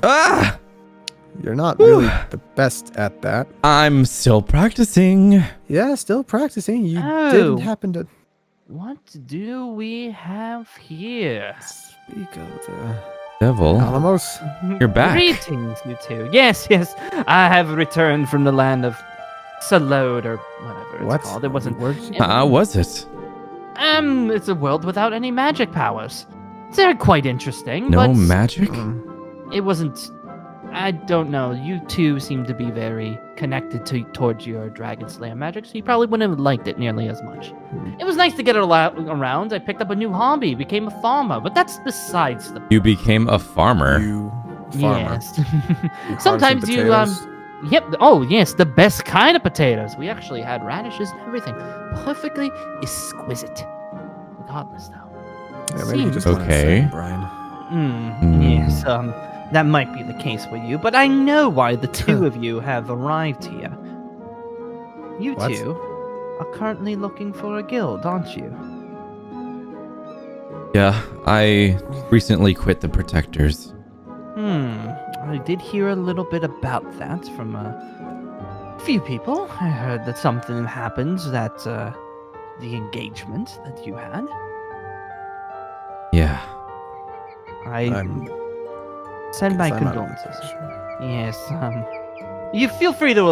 Ah! You're not really the best at that. I'm still practicing. Yeah, still practicing. You Oh. didn't happen to What do we have here? speak of the Devil, Alamos. you're back. Greetings, you two. Yes, I have returned from the land of Salode or whatever it's What? called. It wasn't. How was it? It's a world without any magic powers. They're quite interesting, No but magic? it wasn't. I don't know. You two seem to be very connected towards your Dragon Slayer magic, so you probably wouldn't have liked it nearly as much. It was nice to get around. I picked up a new hobby, became a farmer, but that's besides the. You became a farmer. You farmer. Yes. You harvest Sometimes some you potatoes? Yep. Oh yes, the best kind of potatoes. We actually had radishes and everything, perfectly exquisite. Regardless, though. Yeah, maybe you just Okay. wanted to say, Brian. Yes. That might be the case with you, but I know why the two of you have arrived here. You What? two are currently looking for a guild, aren't you? Yeah, I recently quit the Protectors. I did hear a little bit about that from a few people. I heard that something happened at the engagement that you had. Yeah. I'm Send my guess I'm not condolences. sure. Yes, you feel free to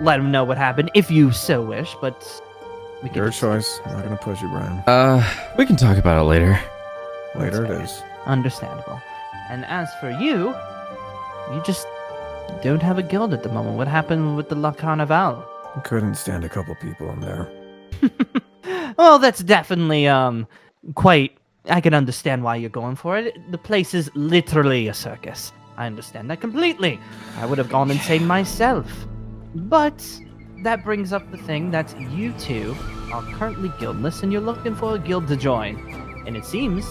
let him know what happened if you so wish, but we can Your just- choice. I'm not gonna push you, Brian. We can talk about it later. Later it That's is. Understandable. And as for you, you just don't have a guild at the moment. What happened with the La Carnival? Couldn't stand a couple people in there. Well, that's definitely quite. I can understand why you're going for it. The place is literally a circus. I understand that completely. I would have gone insane myself. But that brings up the thing that you two are currently guildless and you're looking for a guild to join. And it seems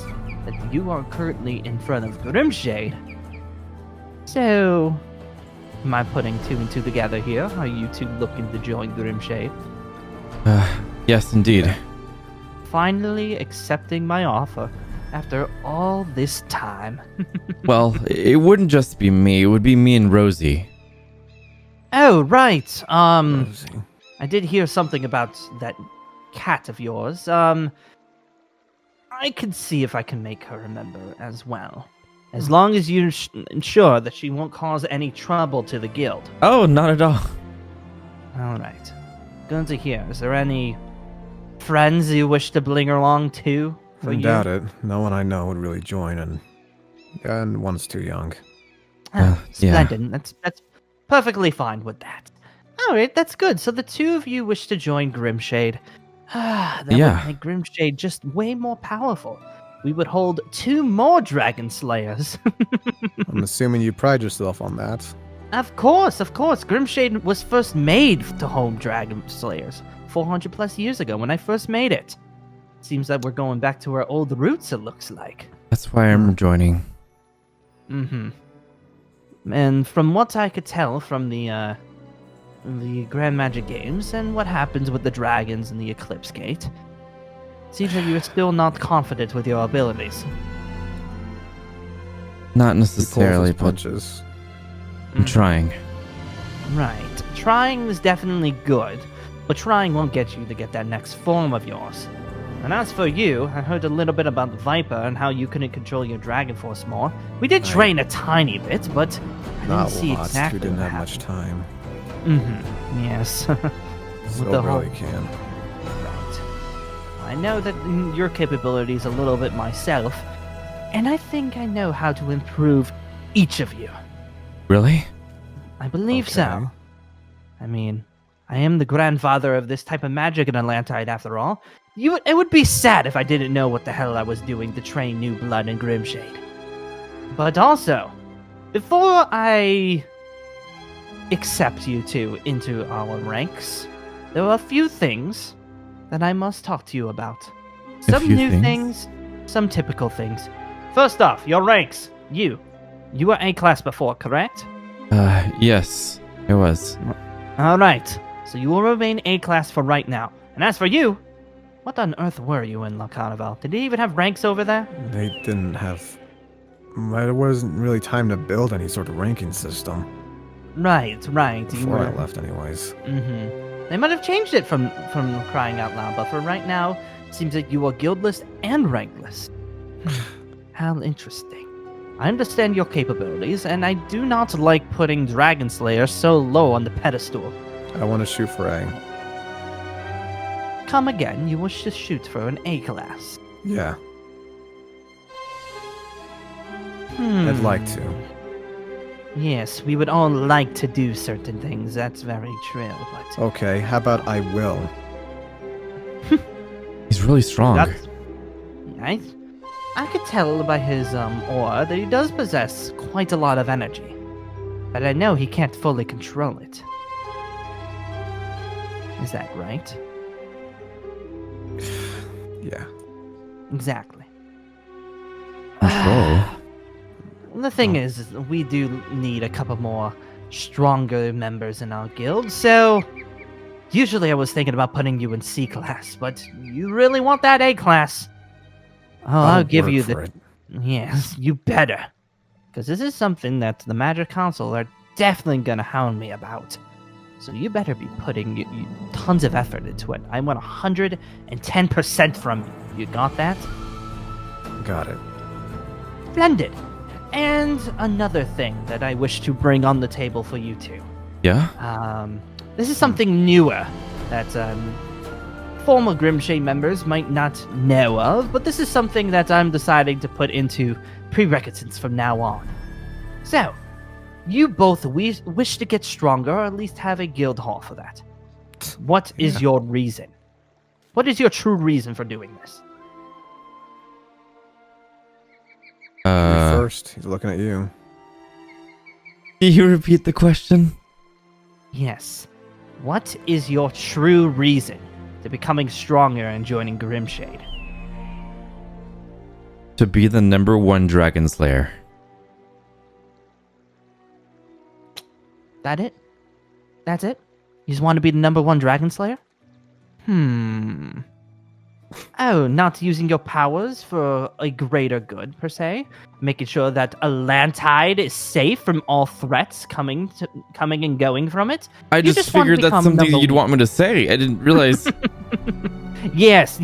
that you are currently in front of Grimshade. So, am I putting two and two together here? Are you two looking to join Grimshade? Yes, indeed. Finally accepting my offer after all this time. Well, it wouldn't just be me. It would be me and Rosie. Oh, right. Rosie. I did hear something about that cat of yours. I could see if I can make her remember as well. As long as you ensure that she won't cause any trouble to the guild. Oh, not at all. All right. Good to hear. Is there any friends you wish to bring along too? For I you? doubt it. No one I know would really join, and one's too young. Oh, yeah. splendid. That's perfectly fine with that. All right, that's good. So the two of you wish to join Grimshade. That Yeah. would make Grimshade just way more powerful. We would hold 2 more Dragon Slayers. I'm assuming you pride yourself on that. Of course. Grimshade was first made to hold Dragon Slayers 400 plus years ago when I first made it. Seems that we're going back to our old roots, it looks like. That's why I'm joining. Mm-hmm. And from what I could tell from the Grand Magic Games and what happens with the dragons in the Eclipse Gate, seems that you are still not confident with your abilities. Not He pulls necessarily, his but punches. I'm trying. Right. Trying is definitely good, but trying won't get you to get that next form of yours. And as for you, I heard a little bit about Viper and how you couldn't control your Dragon Force more. We did Right. train a tiny bit, but I Not didn't see lots. exactly We didn't what have much happened. time. Mm-hmm. Yes. So the whole- really can. Right. I know that your capabilities a little bit myself, and I think I know how to improve each of you. Really? I believe so. Okay. I mean, I am the grandfather of this type of magic in Atlantide after all. It would be sad if I didn't know what the hell I was doing to train new blood in Grimshade. But also, before I accept you two into our ranks, there are a few things that I must talk to you about. Some few new things? things, some typical things. First off, your ranks. You were A-class before, correct? Yes, it was. Alright, so you will remain A-class for right now. And as for you, what on earth were you in La Carnival? Did they even have ranks over there? They didn't have There wasn't really time to build any sort of ranking system. Right. Before I left, anyways. Mm-hmm. They might have changed it from crying out loud, but for right now, it seems like you are guildless and rankless. How interesting. I understand your capabilities, and I do not like putting Dragon Slayer so low on the pedestal. I want to shoot for A. Come again, you wish to shoot for an A class. Yeah. I'd like to. Yes, we would all like to do certain things, that's very true, but... Okay, how about I will? He's really strong. That's... I could tell by his aura that he does possess quite a lot of energy. But I know he can't fully control it. Is that right? Yeah. Exactly. Control. The thing is, we do need a couple more stronger members in our guild, so usually I was thinking about putting you in C class, but you really want that A class. Oh, I'll give you the... Yes, you better. Because this is something that the Magic Council are definitely going to hound me about. So you better be putting tons of effort into it. I want 110% from you. You got that? Got it. Splendid. And another thing that I wish to bring on the table for you two. Yeah? This is something newer that former Grimshade members might not know of, but this is something that I'm deciding to put into prerequisites from now on. So, you both wish to get stronger, or at least have a guild hall for that. What is your reason? What is your true reason for doing this? First, he's looking at you. Can you repeat the question? Yes. What is your true reason to becoming stronger and joining Grimshade? To be the #1 Dragon Slayer. That it? That's it? You just want to be the #1 Dragon Slayer? Oh, not using your powers for a greater good, per se? Making sure that Atlantide is safe from all threats coming and going from it? I just figured that's something you'd want me to say. I didn't realize... Yes.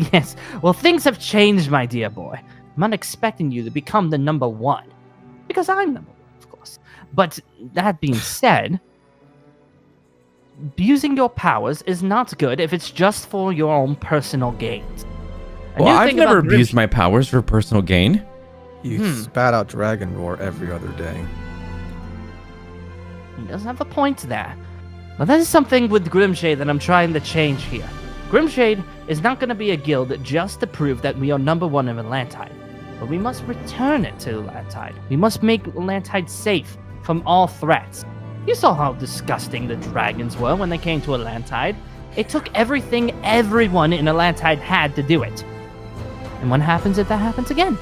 Well, things have changed, my dear boy. I'm not expecting you to become the #1. Because I'm #1, of course. But that being said... Abusing your powers is not good if it's just for your own personal gains. Well, I've never abused my powers for personal gain. You spat out dragon roar every other day. He does have a point there. But that is something with Grimshade that I'm trying to change here. Grimshade is not going to be a guild just to prove that we are #1 of Atlantide. But we must return it to Atlantide. We must make Atlantide safe from all threats. You saw how disgusting the dragons were when they came to Atlantide. It took everything everyone in Atlantide had to do it. And what happens if that happens again?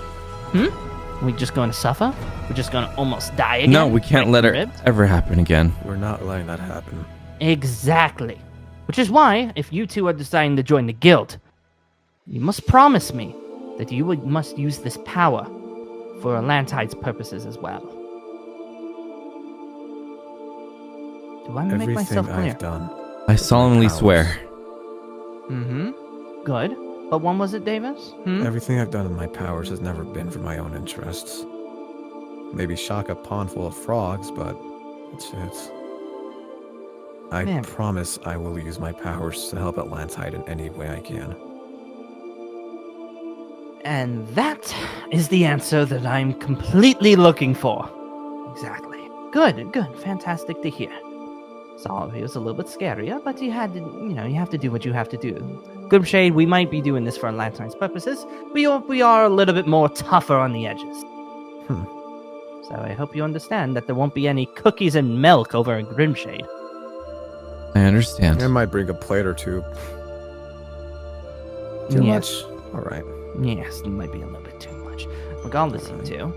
Are we just going to suffer? We're just going to almost die again? No, we can't let it ever happen again. We're not letting that happen. Exactly. Which is why, if you two are deciding to join the guild, you must promise me that you must use this power for Atlantide's purposes as well. Do I make myself clear? Everything I've done. I solemnly swear. Good. But when was it, Davis? Everything I've done in my powers has never been for my own interests. Maybe shock a pond full of frogs, but that's it. I promise I will use my powers to help Atlantide in any way I can. And that is the answer that I'm completely looking for. Exactly. Good. Fantastic to hear. Solid here is a little bit scarier, but you have to do what you have to do. Grimshade, we might be doing this for Atlantide's purposes. We are a little bit more tougher on the edges. So I hope you understand that there won't be any cookies and milk over in Grimshade. I understand. I might bring a plate or two. Too much? Alright. Yes, it might be a little bit too much. Regardless of you,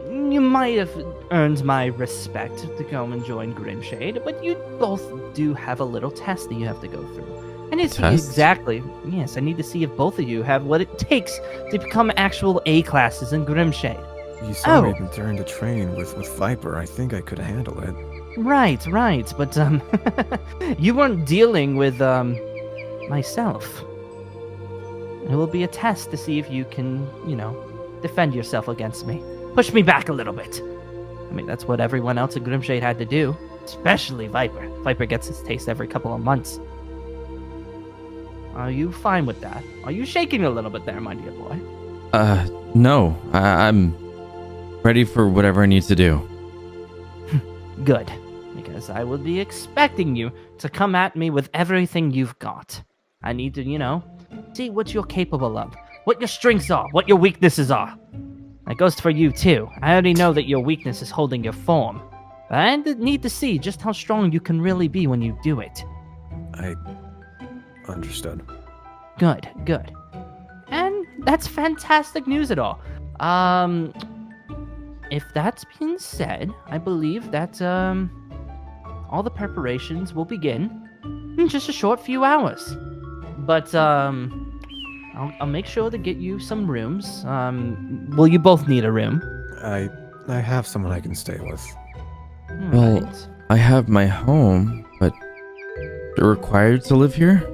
you might have earned my respect to go and join Grimshade, but you both do have a little test that you have to go through. I need to see exactly. Yes, I need to see if both of you have what it takes to become actual A classes in Grimshade. You saw me Oh. during the train with Viper. I think I could handle it. Right, but you weren't dealing with myself. It will be a test to see if you can, defend yourself against me. Push me back a little bit. I mean, that's what everyone else at Grimshade had to do, especially Viper. Viper gets his taste every couple of months. Are you fine with that? Are you shaking a little bit there, my dear boy? No. I'm ready for whatever I need to do. Good, because I will be expecting you to come at me with everything you've got. I need to, see what you're capable of, what your strengths are, what your weaknesses are. That goes for you, too. I already know that your weakness is holding your form, but I need to see just how strong you can really be when you do it. I understood. Good. And that's fantastic news at all. If that's been said, I believe that, all the preparations will begin in just a short few hours. But, I'll make sure to get you some rooms. Will you both need a room? I have someone I can stay with. Well, Right. I have my home, but you're required to live here?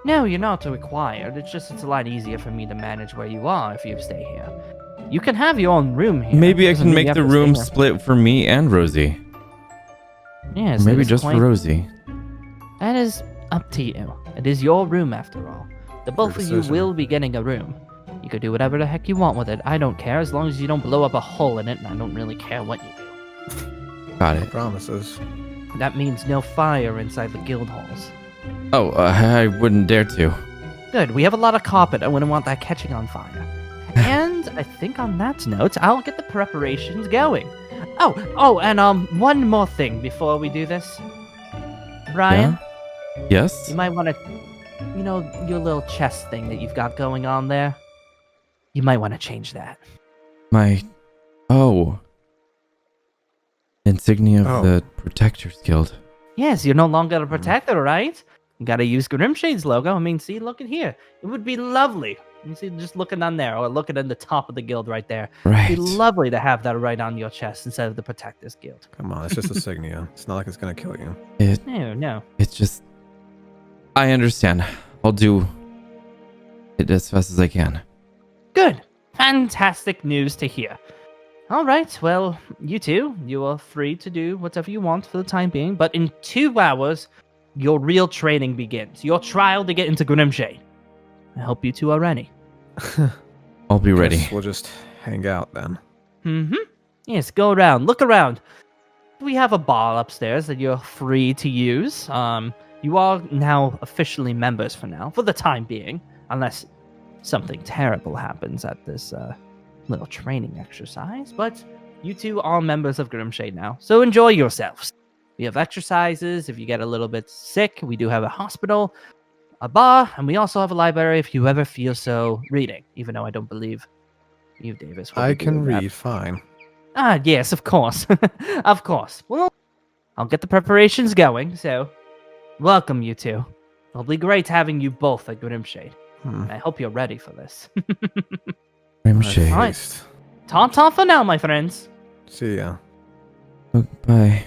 No, you're not required. It's a lot easier for me to manage where you are if you stay here. You can have your own room here. Maybe I Doesn't can mean you make have the to stay room here. split for me and Rosie. Yes, Or maybe that is just for quite- Rosie. That is up to you. It is your room after all. The both of you decision. will be getting a room. You could do whatever the heck you want with it. I don't care as long as you don't blow up a hole in it, and I don't really care what you do. Got No it. promises. That means no fire inside the guild halls. Oh, I wouldn't dare to. Good, we have a lot of carpet. I wouldn't want that catching on fire. And I think on that note, I'll get the preparations going. And one more thing before we do this. Brian, Yes? you might want to, your little chest thing that you've got going on there. You might want to change that. Oh. Insignia of Oh. the Protectors Guild. Yes, you're no longer a protector, right? You gotta use Grimshade's logo. I mean, see, look at here. It would be lovely. You see, just looking on there, or looking at the top of the guild right there. Right. It'd be lovely to have that right on your chest instead of the Protectors Guild. Come on, it's just a signia. It's not like it's gonna kill you. No. It's just... I understand. I'll do it as fast as I can. Good. Fantastic news to hear. All right, well, you two, you are free to do whatever you want for the time being, but in 2 hours, your real training begins. Your trial to get into Grimshade. I hope you two are ready. I'll be ready. Guess we'll just hang out then. Mm-hmm. Yes, go around. Look around. We have a bar upstairs that you're free to use. You are now officially members for now, for the time being, unless something terrible happens at this little training exercise. But you two are members of Grimshade now, so enjoy yourselves. We have exercises if you get a little bit sick. We do have a hospital, a bar, and we also have a library if you ever feel so reading, even though I don't believe you, Davis. will I be can doing that. read fine. Ah, yes, of course. Of course. Well, I'll get the preparations going, so welcome, you two. It'll be great having you both at Grimshade. I hope you're ready for this. Grimshade. Alright. Feast. Ta-ta for now, my friends. See ya. Bye.